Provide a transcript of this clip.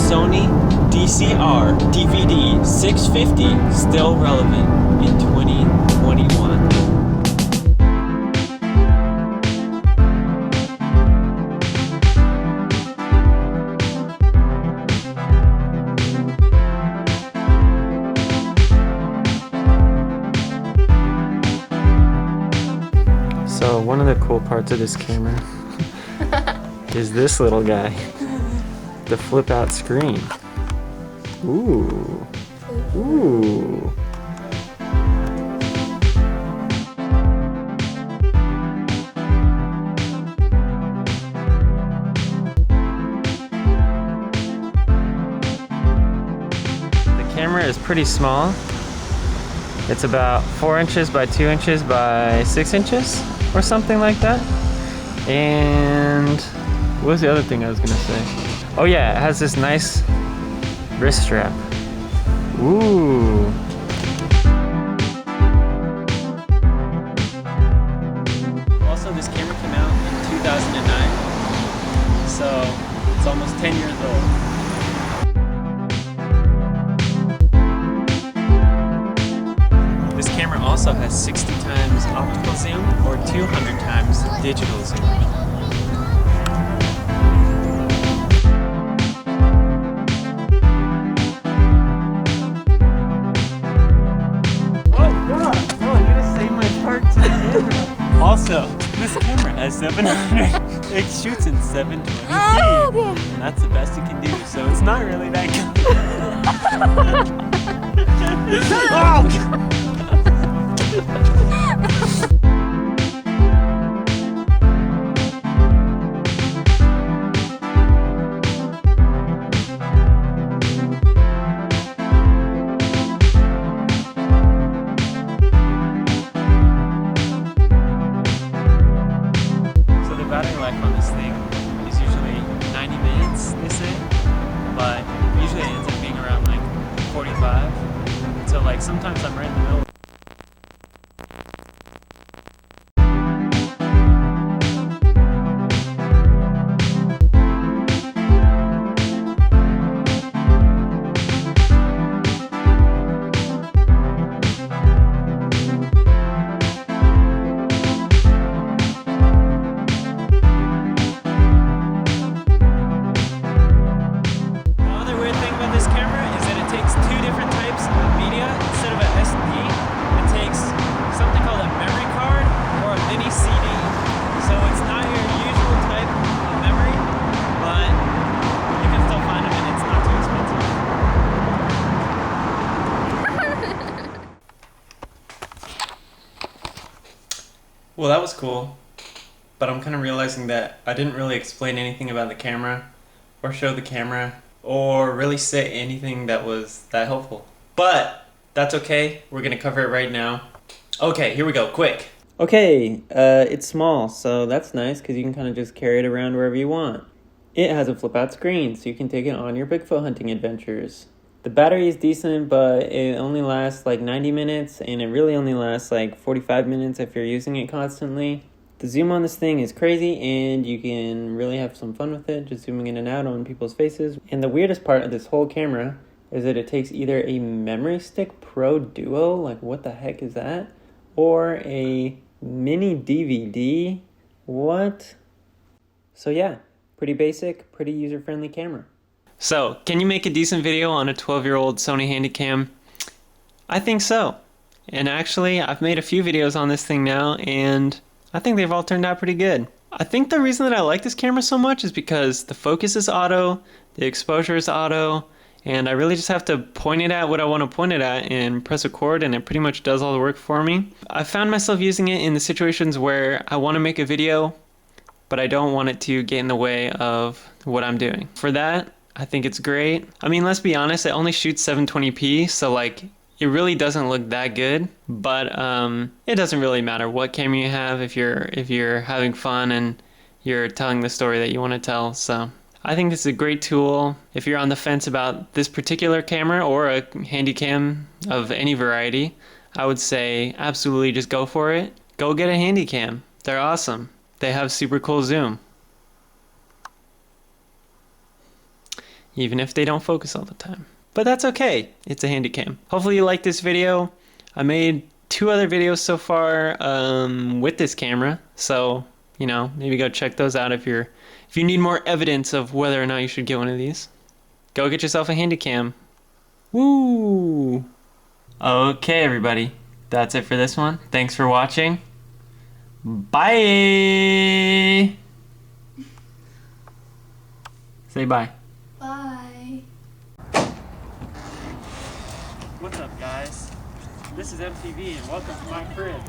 Sony DCR-DVD650 still relevant in 2021? So one of the cool parts of this camera is this little guy, the flip out screen. Ooh, ooh. The camera is pretty small. It's about 4 inches by 2 inches by 6 inches or something like that. And what was the other thing I was gonna say? Oh yeah, it has this nice wrist strap. Ooh. Also, this camera came out in 2009, so it's almost 10 years old. This camera also has 60 times optical zoom or 200 times digital zoom. Also, this camera has 700, it shoots in 720p, and that's the best it can do, so it's not really that good. Battery life on this thing is usually 90 minutes, they say, but usually it ends up being around like 45. So like sometimes I'm right in the middle. Well, that was cool, but I'm kind of realizing that I didn't really explain anything about the camera, or show the camera, or really say anything that was that helpful. But that's okay, we're gonna cover it right now. Okay, here we go, quick. Okay, it's small, so that's nice because you can kind of just carry it around wherever you want. It has a flip out screen, so you can take it on your Bigfoot hunting adventures. The battery is decent, but it only lasts like 90 minutes, and it really only lasts like 45 minutes if you're using it constantly. The zoom on this thing is crazy, and you can really have some fun with it, just zooming in and out on people's faces. And the weirdest part of this whole camera is that it takes either a Memory Stick Pro Duo, like what the heck is that? Or a mini DVD, what? So yeah, pretty basic, pretty user-friendly camera. So, can you make a decent video on a 12-year-old Sony handycam? I think so. And actually, I've made a few videos on this thing now, and I think they've all turned out pretty good. I think the reason that I like this camera so much is because the focus is auto, the exposure is auto, and I really just have to point it at what I want to point it at and press record, and it pretty much does all the work for me. I found myself using it in the situations where I want to make a video, but I don't want it to get in the way of what I'm doing. For that, I think it's great. I mean, let's be honest, it only shoots 720p, so like, it really doesn't look that good, but it doesn't really matter what camera you have if you're having fun and you're telling the story that you want to tell. So I think this is a great tool. If you're on the fence about this particular camera or a handycam of any variety, I would say absolutely just go for it. Go get a handycam. They're awesome. They have super cool zoom. even if they don't focus all the time. But that's okay. It's a handycam. Hopefully you like this video. I made 2 other videos so far with this camera, so you know, maybe go check those out if you need more evidence of whether or not you should get one of these. Go get yourself a handycam. Woo! Okay, everybody. That's it for this one. Thanks for watching. Bye! Say bye. Bye. What's up, guys? This is MTV, and welcome to my crib.